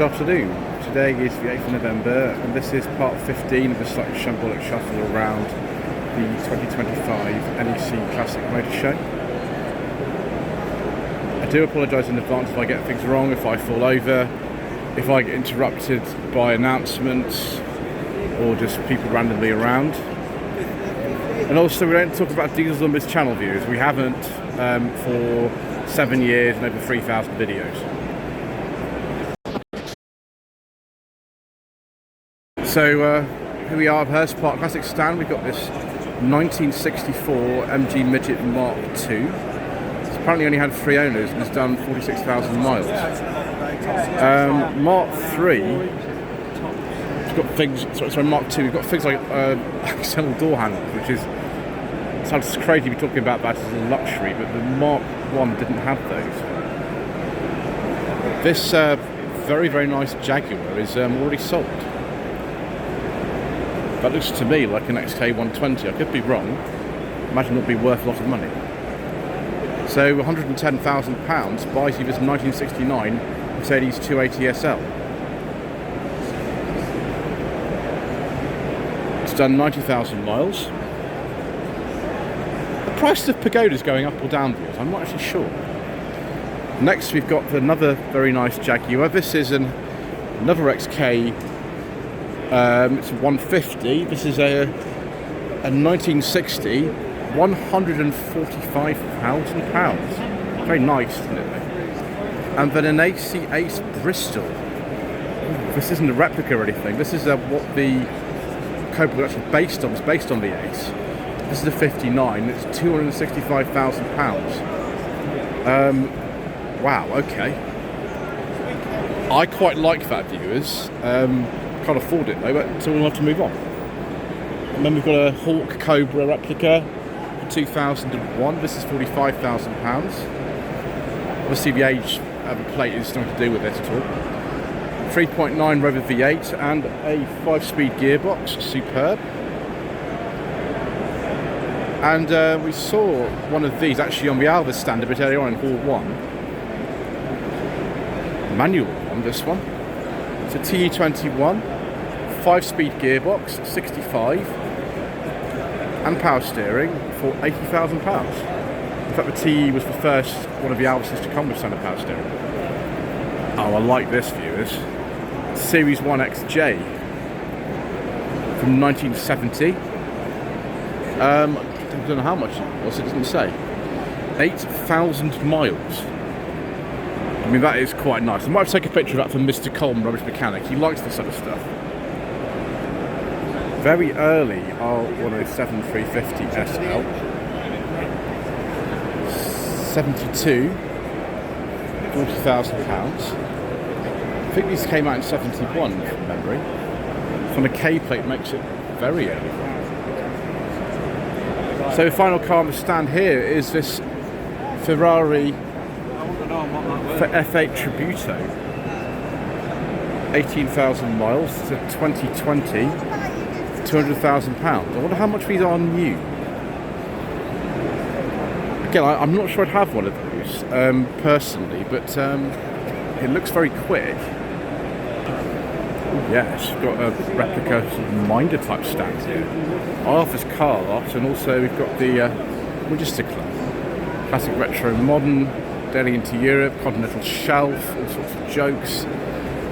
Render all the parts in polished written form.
afternoon. Today is the 8th of November and this is part 15 of the slightly Shambolic shuffle around the 2025 NEC Classic Motor Show. I do apologise in advance if I get things wrong, if I fall over, if I get interrupted by announcements or just people randomly around. And also we don't talk about diesels on this channel, viewers. We haven't for 7 years and over 3,000 videos. So here we are at Hurst Park Classic stand. We've got this 1964 MG Midget Mark II. It's apparently only had 3 owners and it's done 46,000 miles. Mark III, it's got things, sorry, Mark II, we've got things like external door handles, which is, it sounds crazy to be talking about that as a luxury, but the Mark I didn't have those. This very, very nice Jaguar is already sold. That looks to me like an XK120. I could be wrong. Imagine it'll be worth a lot of money. So £110,000 buys you this 1969 Mercedes 280 SL. It's done 90,000 miles. The price of Pagoda's going up or down, viewers? I'm not actually sure. Next we've got another very nice Jaguar. This is another XK. It's a 150. This is a 1960, £145,000. Very nice, isn't it? And then an AC Ace Bristol. This isn't a replica or anything. This is what the Cobra was actually based on. It's based on the Ace. This is a 59. It's £265,000. Wow. Okay. I quite like that, viewers. Can't afford it though, but so we'll have to move on. And then we've got a Hawk Cobra replica for 2001. This is £45,000. Obviously the age of the plate is nothing to do with it at all. 3.9 Rover V8 and a 5-speed gearbox, superb. And we saw one of these actually on the Alvis stand a bit earlier on in Hall 1. Manual one, this one. It's a TE21, 5-speed gearbox, 65, and power steering for £80,000. In fact, the TE was the first one of the Alvises to come with standard power steering. Oh, I like this, viewers. Series 1XJ from 1970. I don't know how much it was, it doesn't say. 8,000 miles. I mean, that is quite nice. I might take a picture of that from Mr. Colm, Rubbish Mechanic. He likes this sort of stuff. Very early R107 350 SL. 72. £40,000. I think these came out in 71 from memory. From a K plate makes it very early. So the final car on the stand here is this Ferrari for F8 Tributo, 18,000 miles, it's a 2020, £200,000. I wonder how much these are new. Again, I'm not sure I'd have one of those personally, but it looks very quick. Ooh, yes, we've got a replica sort of Minder type stand here. Arthur's Car Lot, and also we've got the Register Club. Classic retro modern. Delhi into Europe, continental shelf, all sorts of jokes.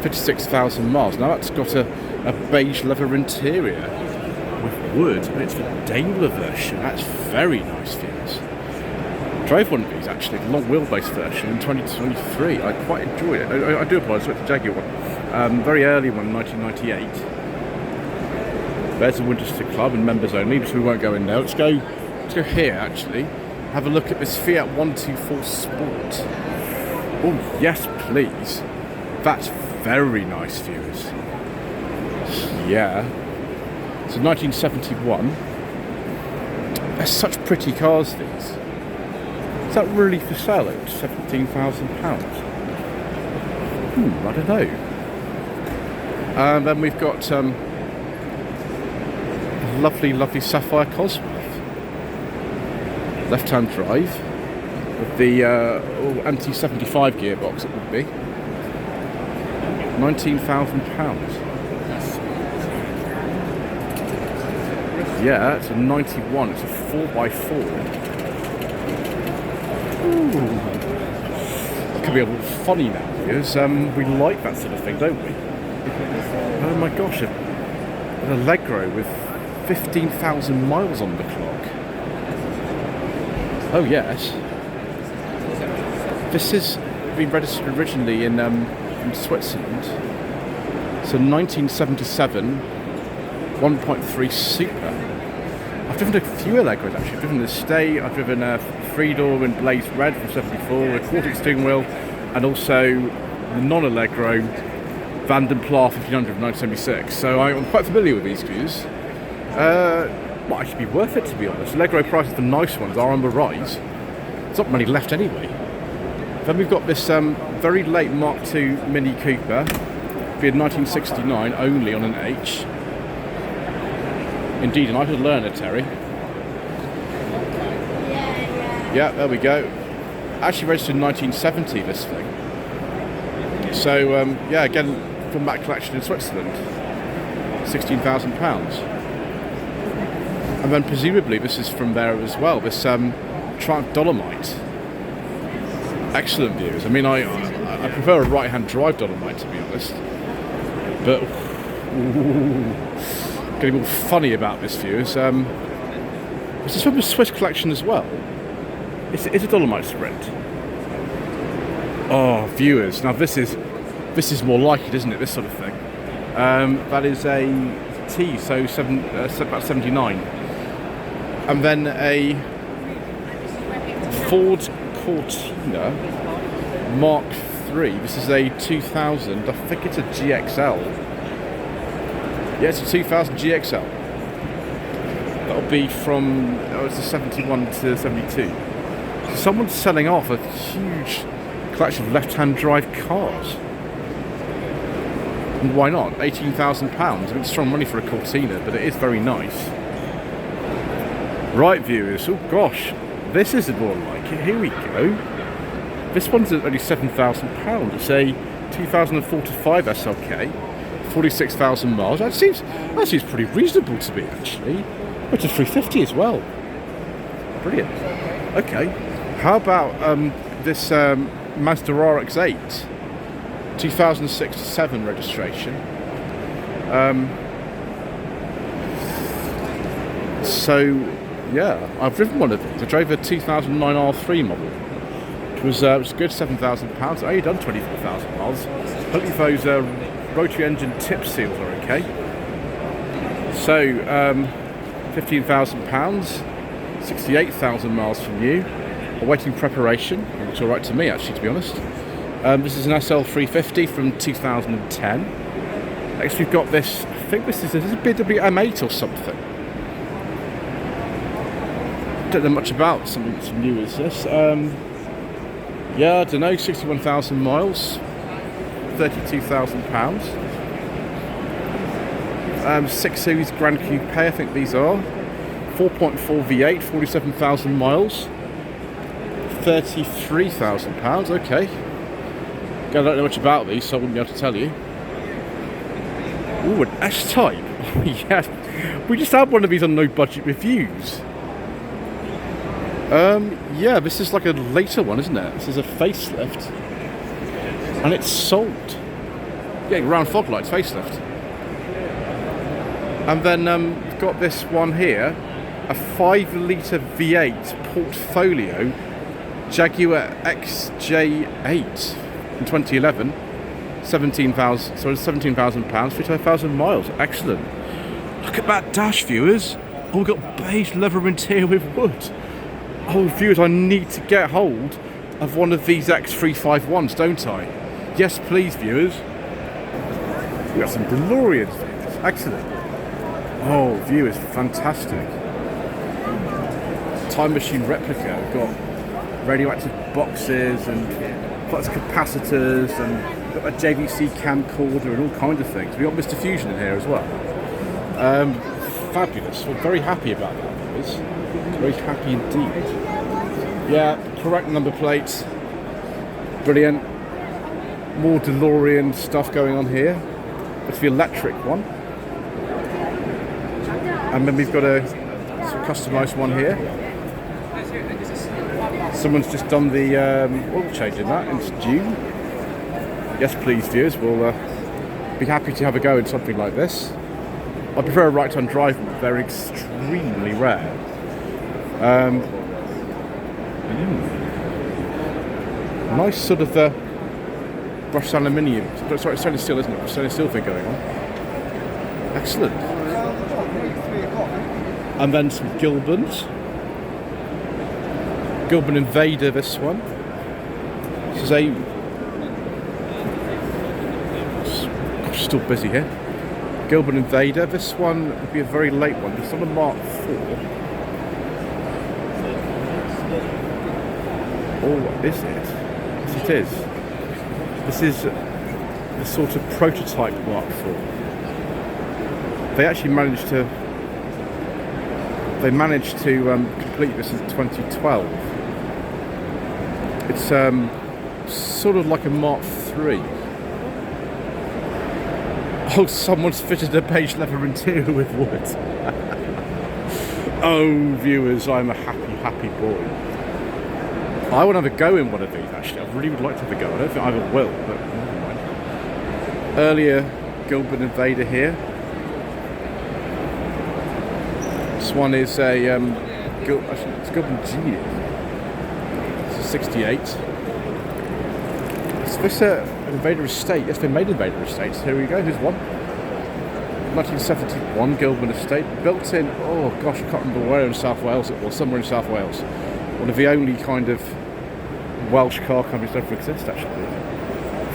56,000 miles. Now that's got a beige leather interior with wood, and it's the Daimler version. That's very nice, viewers. I drove one of these actually, the long wheelbase version in 2023. I quite enjoyed it. I do apologise, it's the Jaguar one. Very early one, 1998. There's the Winchester Club and members only, but we won't go in there. Let's go here actually. Have a look at this Fiat 124 Sport. Oh, yes, please. That's very nice, viewers. Yeah. It's a 1971. They're such pretty cars, these. Is that really for sale at £17,000? I don't know. And then we've got lovely, lovely Sapphire Cosworth. Left-hand drive with the MT75 gearbox, it would be. £19,000. Yeah, it's a 91. It's a 4x4. Ooh. That could be a little funny now, because we like that sort of thing, don't we? Oh my gosh, an Allegro with 15,000 miles on the clock. Oh yes. This has been registered originally in Switzerland. So 1977, 1.3 Super. I've driven a few Allegros actually. I've driven the Stay, I've driven a 3-door in Blaze Red from 74, a quarter steering wheel, and also the non-Allegro Van den Pla 1500 from 1976. So I'm quite familiar with these views. Well, it should be worth it, to be honest. Allegro prices for nice ones are on the rise. There's not many left anyway. Then we've got this very late Mark II Mini Cooper, being 1969 only on an H. Indeed, and I could learn it, Terry. Yeah, there we go. Actually registered in 1970, this thing. So, yeah, again, from that collection in Switzerland. £16,000. And then presumably this is from there as well, this Triumph Dolomite. Excellent views. I mean, I prefer a right-hand drive Dolomite, to be honest. But, getting all funny about this view is this is from the Swiss collection as well. It's a Dolomite Sprint. Oh, viewers! Now this is more like it, isn't it? This sort of thing. That is a T, so about 79, and then a Ford Cortina Mark III. This is a 2000. I think it's a GXL. Yeah, it's a 2000 GXL. That'll be from it's a 71 to 72. So someone's selling off a huge collection of left-hand drive cars. And why not? £18,000. I mean, it's strong money for a Cortina, but it is very nice. Right, viewers. Oh gosh, this is more like it. Here we go. This one's only £7,000. It's a 2045 SLK, 46,000 miles. That seems pretty reasonable to me, actually. It's a 350 as well. Brilliant. Okay. How about this Mazda RX-8, 2006-7 registration. So, yeah, I've driven one of these. I drove a 2009 R3 model, which was a good £7,000. I've only done 24,000 miles. Hopefully those rotary engine tip seals are okay. So, £15,000, 68,000 miles from new. Awaiting preparation. It looks alright to me, actually, to be honest. This is an SL350 from 2010. Next we've got this, I think this is a BMW M8 or something. Don't know much about something that's new as this. Yeah, I don't know, 61,000 miles, £32,000. 6 Series Grand Coupe, I think these are. 4.4 V8, 47,000 miles. £33,000, okay. I don't know much about these, so I wouldn't be able to tell you. Ooh, an S-Type. Yes, we just had one of these on No Budget Reviews. Yeah, this is like a later one, isn't it? This is a facelift. And it's sold. Yeah, round fog lights, facelift. And then we've got this one here, a 5-litre V8 Portfolio Jaguar XJ8 in 2011, £17,000, £17,000, 55,000 miles. Excellent. Look at that dash, viewers. Oh, we've got beige leather interior with wood. Oh, viewers, I need to get hold of one of these X351s, don't I? Yes, please, viewers. We've got some DeLoreans. Excellent. Oh, viewers, fantastic. Time machine replica. We've got radioactive boxes and flux capacitors and got a JVC camcorder and all kinds of things. We've got Mr. Fusion in here as well. Fabulous. We're very happy about that, viewers. Very happy indeed. Yeah, correct number plates. Brilliant. More DeLorean stuff going on here. It's the electric one. And then we've got a customised one here. Someone's just done the oil change in that, and it's due. Yes, please, viewers, we'll be happy to have a go in something like this. I prefer a right-hand drive, but they're extremely rare. Nice sort of brushed aluminium. Sorry, it's stainless steel, isn't it? Stainless steel thing going on. Excellent. And then some Gilbans. Gilban Invader, this one. This is a... Gosh, still busy here. Gilban Invader. This one would be a very late one. It's on a Mark IV. Oh, what is it? Yes, it is. This is the sort of prototype Mark IV. They actually managed to complete this in 2012. It's sort of like a Mark III. Oh, someone's fitted a beige leather interior with wood. Oh, viewers, I'm a happy boy. I want to have a go in one of these, actually. I really would like to have a go. I don't think I ever will, but never mind. Earlier Gilban Invader here. This one is a it's Gilban Genius. It's a 68. Is this Invader Estate? Yes, they made Invader Estates. Here we go. Here's one. 1971 Gilban Estate, built in. Oh gosh, I can't remember where in South Wales it was. Somewhere in South Wales. One of the only kind of Welsh car companies that ever exist, actually.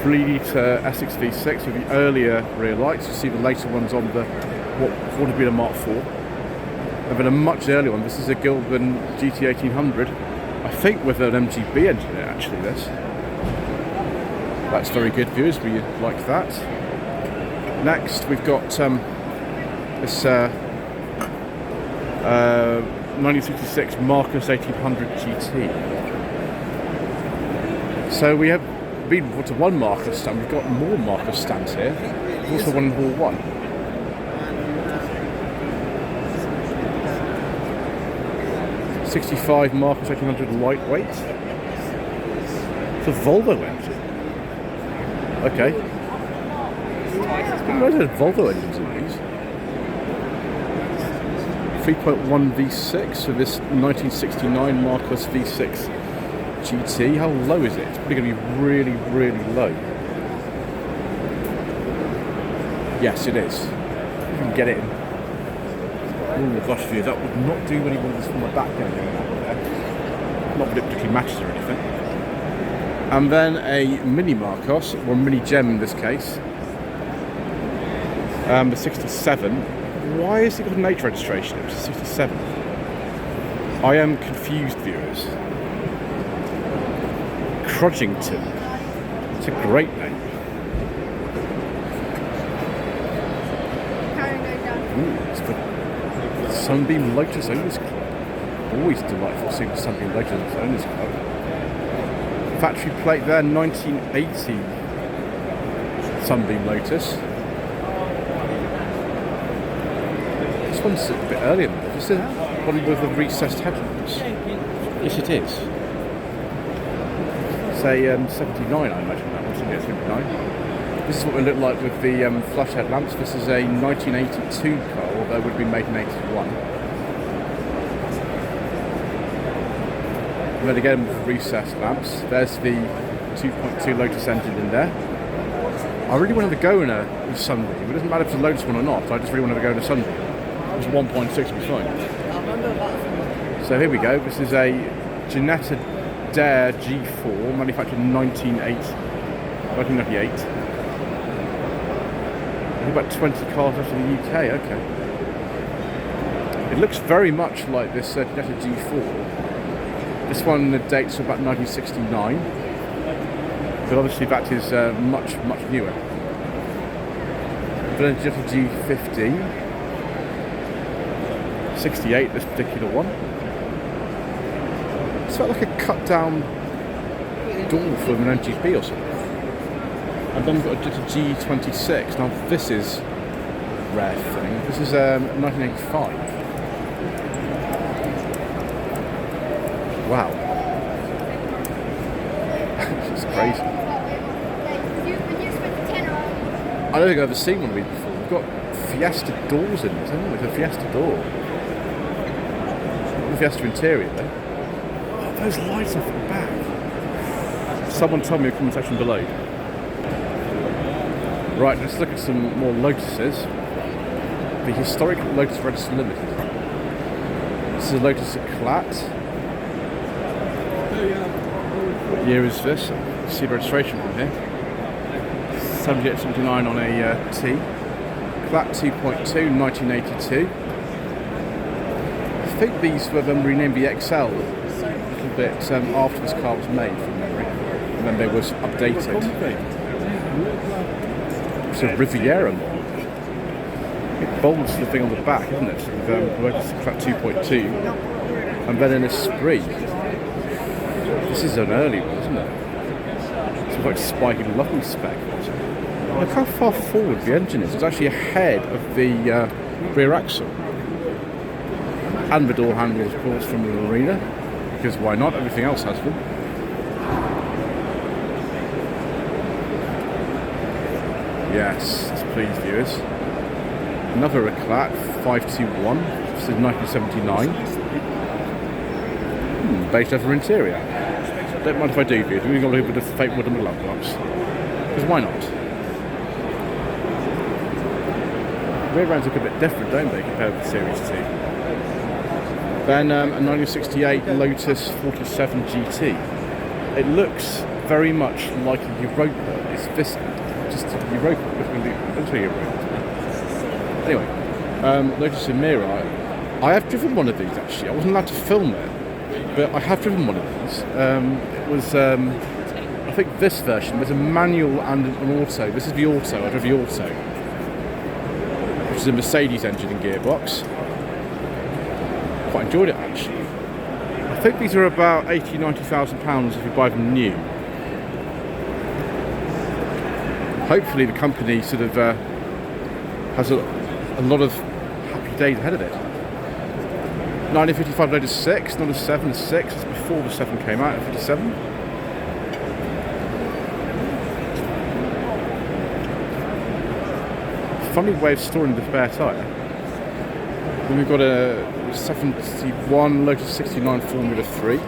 3-litre Essex V6 with the earlier rear lights. You see the later ones on the what would have been a Mark IV. And then a much earlier one. This is a Gilban GT 1800. I think with an MGB engine in it, actually. This. That's very good, viewers. We like that. Next, we've got this 1966 Marcus 1800 GT. So we have been to one Marcus stand. We've got more Marcus stands here. There's also one in Hall 1. '65 Marcus 1800 lightweight. It's a Volvo engine. Okay. Why are there Volvo engines in these? 3.1 V6 for this 1969 Marcus V6 GT. How low is it? It's probably going to be really low. Yes, it is. You can get it in. Oh gosh, view, that would not do any more from my back going there. Not that it particularly matches or anything. And then a mini Marcos, or mini Gem in this case. The 67. Why is it got an H registration? It was a 67. I am confused, viewers. Crudgington. It's a great name. Ooh, it's the Sunbeam Lotus Owners Club. Always delightful seeing the Sunbeam Lotus Owners Club. Factory plate there, 1980 Sunbeam Lotus. This one's a bit earlier than this. Is it one with the recessed headlamps? Yes, it is. Say 79, I imagine that one. 79. This is what it looked like with the flush headlamps. This is a 1982 car, although it would have been made in 81. And then again with recessed lamps. There's the 2.2 Lotus engine in there. I really want to go in a Sunbeam. It doesn't matter if it's a Lotus one or not. I just really want to go in a Sunbeam. It's 1.6 would be fine. So here we go. This is a Ginetta Dare G4, manufactured in 1998. About 20 cars out of the UK. Okay. It looks very much like this Ginetta G4. This one dates to about 1969, but obviously that is much newer. Then Ginetta G50, 68. This particular one. It's got like a cut down door from an MGB or something. And then we've got a G26. Now this is a rare thing. This is 1985. Wow. This is crazy. I don't think I've ever seen one of these before. We've got Fiesta doors in this, haven't we? It's a Fiesta door. The Fiesta interior though. Oh, those lights off the back. Someone tell me in the comment section below. Right, let's look at some more Lotuses. The historic Lotus Register Limited. This is a Lotus Eclat. What year is this? See the registration on here. 7879 on a T. Eclat 2.2, 1982. I think these were then renamed the XL a little bit after this car was made, from memory. And then they was updated. It's a Riviera model. It bolds the thing on the back, isn't it? With Lotus Eclat 2.2. And then an Esprit. This is an early one, isn't it? It's like spiky lovely spec. Look how far forward the engine is. It's actually ahead of the rear axle. And the door handles, of course, from the Marina. Because why not? Everything else has them. Yes, let's please viewers. Another Eclat 521. This is 1979. Beige leather interior. Don't mind if I do, viewers. We've got a little bit of fake wood on the glove box. Because why not? Rear ends look a bit different, don't they, compared with the Series 2. Then a 1968 Lotus 47 GT. It looks very much like a Europa. It's this, just a Europa. Anyway, Lotus Emira. I have driven one of these actually. I wasn't allowed to film it, but I have driven one of these. It was, I think this version, there's a manual and an auto. This is the auto, I drove the auto. Which is a Mercedes engine and gearbox. Quite enjoyed it actually. I think these are about £80,000-90,000 if you buy them new. Hopefully the company sort of has a lot of happy days ahead of it. 1955 Lotus 6, not a 7, a 6. It's before the 7 came out, 57. Funny way of storing the spare tyre. Then we've got a 71 Lotus 69 Formula 3.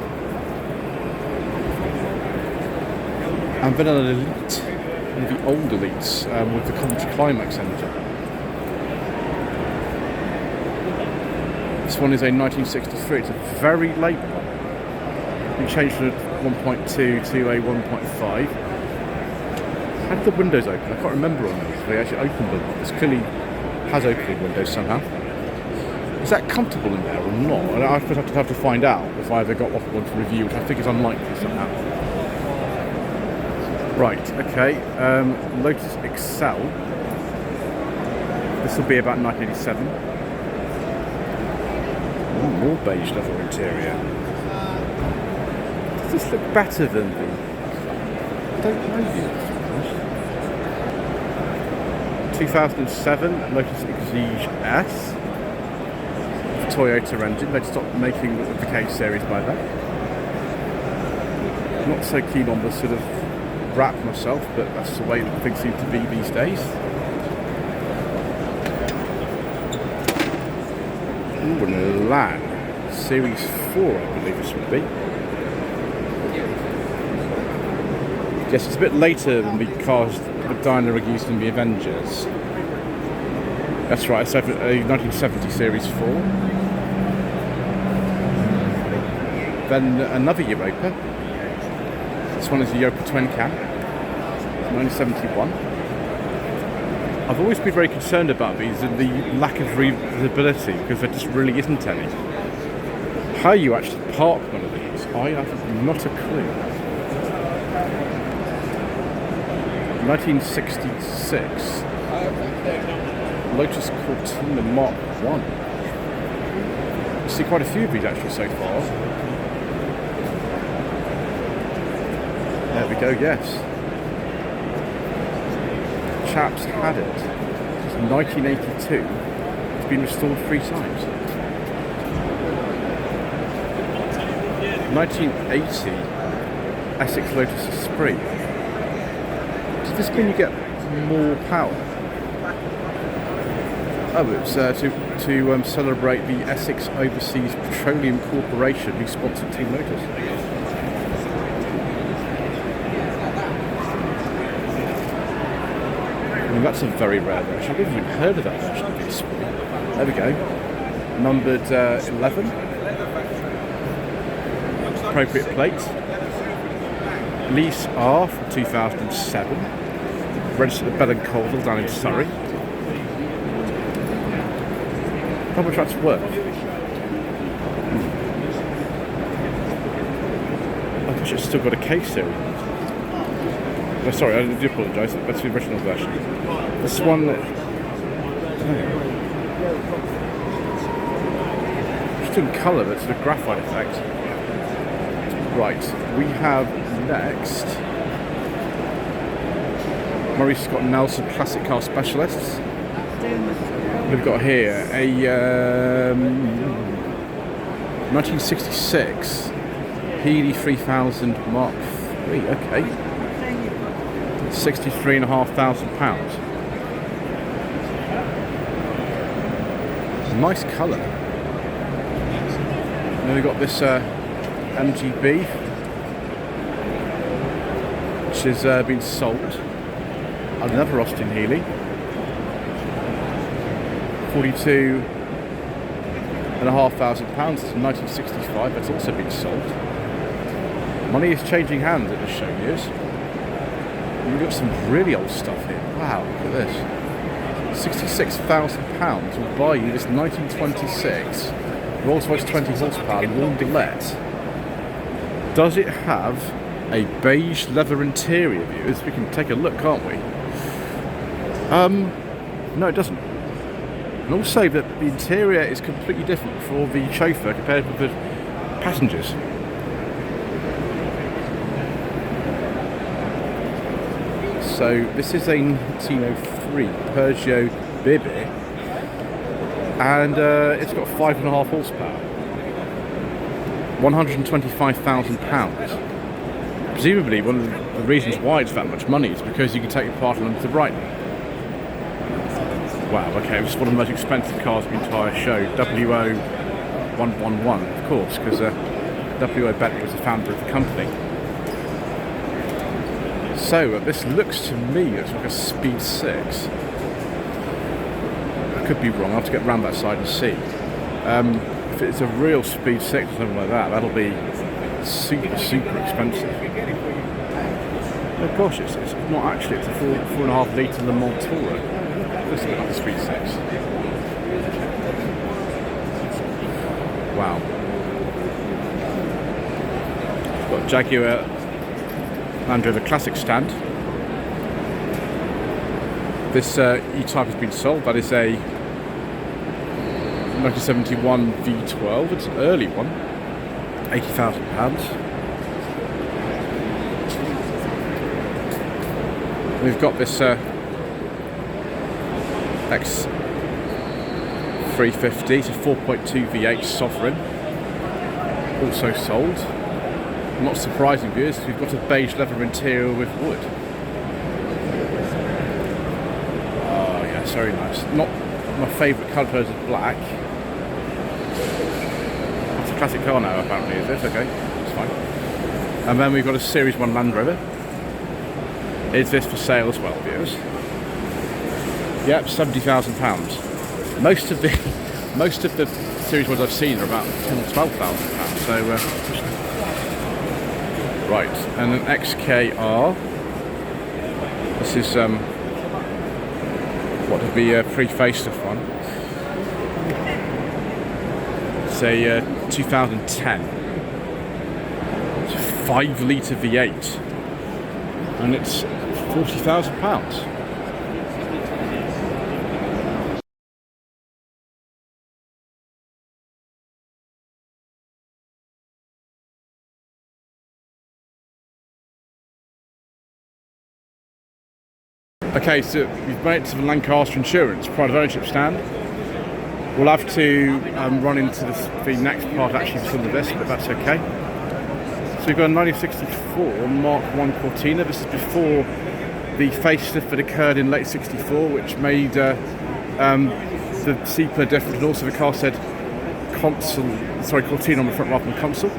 And then an Elite, one of the old Elites with the Coventry Climax engine. This one is a 1963, it's a very late one. We changed from 1.2 to a 1.5. How did the windows open? I can't remember on those. They actually opened them. This clearly has opening windows somehow. Is that comfortable in there or not? I suppose I have to find out if I ever got one to review, which I think is unlikely somehow. Right, okay. Lotus Excel. This will be about 1987. Ooh, more beige leather interior. Does this look better than the... I don't know yet. 2007 Lotus Exige S. Toyota engine. They'd stopped making the K series by then. Not so keen on the sort of wrap myself, but that's the way that things seem to be these days. Ooh, an Elan Series 4, I believe this would be. Yes, it's a bit later than the cars that Dinah used in the Avengers. That's right, it's a 1970 Series 4. Then another Europa. This one is a Europa Twin Cam, 1971. I've always been very concerned about these and the lack of readability because there just really isn't any. How you actually park one of these, I have not a clue. 1966 Lotus Cortina Mark 1. I see quite a few of these actually so far. There we go, yes. chaps had it since 1982. It's been restored 3 times. 1980, Essex Lotus Esprit. Does this mean you get more power? Oh, it's to celebrate the Essex Overseas Petroleum Corporation who sponsored Team Lotus. I mean, that's a very rare version. I've never even heard of that version of the Esprit. There we go. Numbered 11. Appropriate plate. Lease R from 2007. Registered at Bell and Colville down in Surrey. How much that's worth? I wish it's still got a case here. Oh, sorry, I do apologise. That's the original version. This one, just in colour, that's the graphite effect. Right, we have next Murray Scott Nelson Classic Car Specialists. We've got here a 1966 Healy 3000 Mark III. Okay, £63,500. Nice colour. Then we've got this MGB, which has been sold. Another Austin Healy. £42,500 to 1965. That's also been sold. Money is changing hands at the show years. We've got some really old stuff here. Wow, look at this. £66,000 will buy you this 1926 Rolls-Royce 20 horsepower Wanderlette. Does it have a beige leather interior, viewers? We can take a look, can't we? No, it doesn't. And also that the interior is completely different for the chauffeur compared with the passengers. So this is a 1903 Peugeot Bibi, and it's got 5.5 horsepower, £125,000. Presumably one of the reasons why it's that much money is because you can take your part on to Brighton. Wow, okay, it's one of the most expensive cars in the entire show. WO111, of course, because W.O. Beck was the founder of the company. So, this looks to me, it's like a Speed 6. I could be wrong, I'll have to get round that side and see. If it's a real Speed 6 or something like that, that'll be super, super expensive. Oh gosh, it's not actually, it's a 4.5 litre Le Mans Tourer. Looks a bit like a Speed 6. Wow. Got Jaguar Land Rover Classic stand. This E-Type has been sold. That is a 1971 V12. It's an early one. £80,000. We've got this X350, it's a 4.2 V8 Sovereign, also sold. Not surprising, viewers, we've got a beige leather interior with wood. Oh yes, very nice. Not my favourite colour is black. It's a classic car now apparently, is it? Okay, that's fine. And then we've got a Series 1 Land Rover. Is this for sale as well, viewers? Yep, £70,000. Most of the series ones I've seen are about £10,000 or £12,000. So right, and an XKR. This is what would be a pre-facelift one. It's a 2010. It's a 5 litre V8, and it's £40,000. Okay, so we've made it to the Lancaster Insurance Pride of Ownership stand. We'll have to run into the next part actually for some of this, but that's okay. So we've got a 1964 Mark I Cortina. This is before the facelift that occurred in late '64, which made the Seeper different, and also the car said Cortina on the front rather than Consul.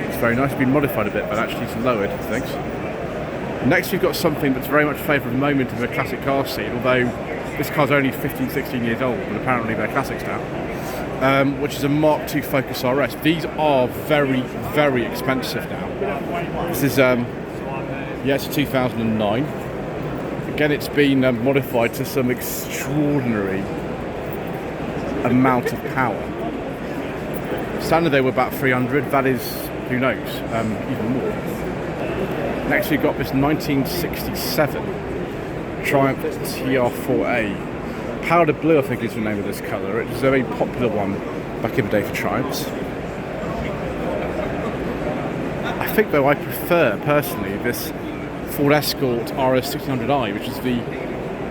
It's very nice, been modified a bit, but actually it's lowered things. Next we've got something that's very much favoured at the moment in the classic car scene, although this car's only 15, 16 years old, but apparently they're classics now, which is a Mark II Focus RS. These are very, very expensive now. This is, it's 2009. Again, it's been modified to some extraordinary amount of power. Standard they were about 300, that is, who knows, even more. Next we've got this 1967 Triumph TR4A. Powder blue, I think is the name of this colour. It was a very popular one back in the day for Triumphs. I think though I prefer personally this Ford Escort RS 1600i, which is the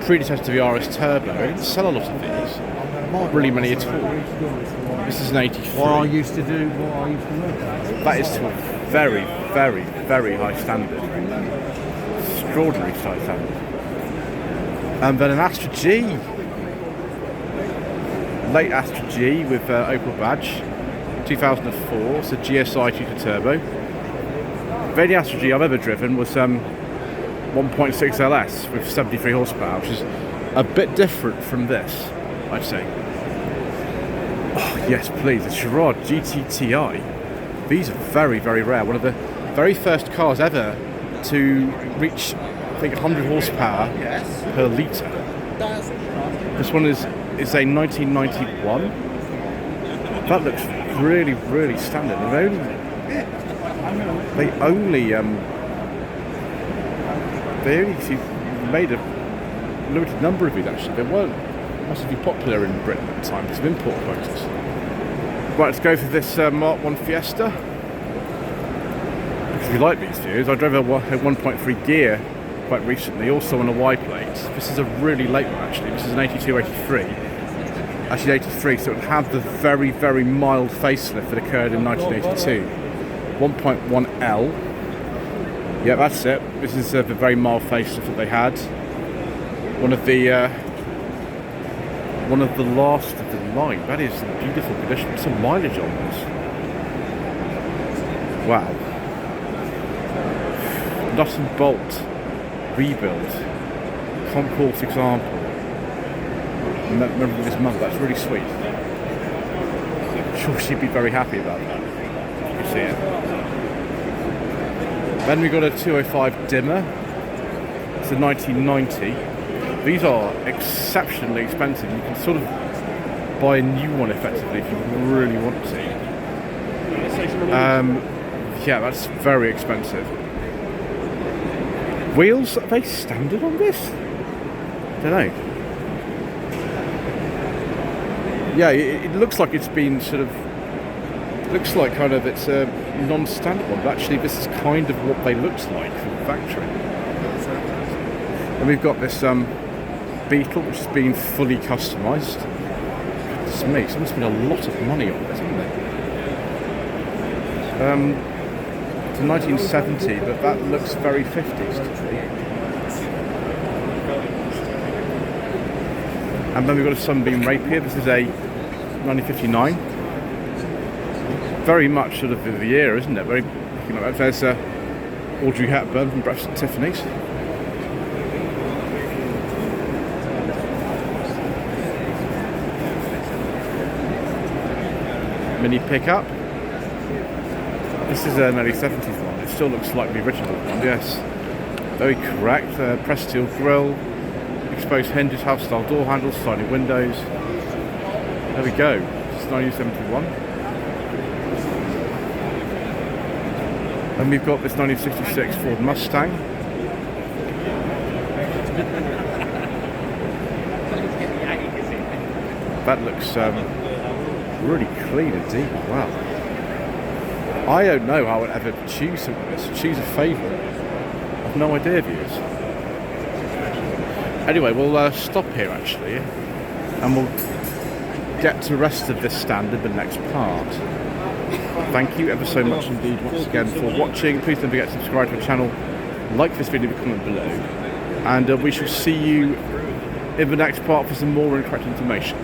predecessor to the RS Turbo. They didn't sell a lot of these, not really many at all. This is an 83. What I used to do, what I used to look at. That is to a very, very, very high standard. Extraordinary high standard. And then an Astra G. Late Astra G with Opel badge. 2004, it's a GSI 2 turbo. The only Astra G I've ever driven was 1.6 LS with 73 horsepower, which is a bit different from this, I'd say. Oh yes, please, the Chirard GTTI. These are very, very rare. One of the very first cars ever to reach, I think, 100 horsepower per litre. This one is a 1991. That looks really, really standard. They only made a limited number of these actually. They weren't massively popular in Britain at the time because of import quotas. Right, let's go for this Mark I Fiesta. Because we like these views. I drove a 1.3 gear quite recently, also on a Y plate. This is a really late one actually. This is an 82, 83. Actually 83, so it had the very, very mild facelift that occurred in 1982. 1.1L. Yeah, that's it. This is the very mild facelift that they had. One of the last of the line. That is in beautiful condition. Some mileage on this. Wow. Nut and bolt rebuild. Concourse example. Remember this mother. That's really sweet. I'm sure she'd be very happy about that. You see it. Then we got a 205 dimmer. It's a 1990. These are exceptionally expensive. You can sort of buy a new one effectively if you really want to. Yeah, that's very expensive. Wheels, are they standard on this? Don't know. Yeah, it looks like it's been sort of. Looks like kind of it's a non-standard one, but actually this is kind of what they looked like from the factory. And we've got this Beetle, which has been fully customised. Goodness me, someone's spent a lot of money on this, haven't they? It's a 1970, but that looks very 50s to me. And then we've got a Sunbeam Rapier. This is a 1959. Very much sort of the era, isn't it? Very, you know, there's Audrey Hepburn from Breakfast at Tiffany's. Mini pickup. This is an early 70s one. It still looks like the original one, yes. Very correct. Pressed steel grille, exposed hinges, house style door handles, sliding windows. There we go. This is 1971. And we've got this 1966 Ford Mustang. That looks really clean and deep. Wow. I don't know how I would ever choose something like this. Choose a favourite. I've no idea, viewers. Anyway, we'll stop here actually, and we'll get to the rest of this stand in the next part. Thank you ever so much indeed once again for watching. Please don't forget to subscribe to the channel, like this video, comment below, and we shall see you in the next part for some more incorrect information.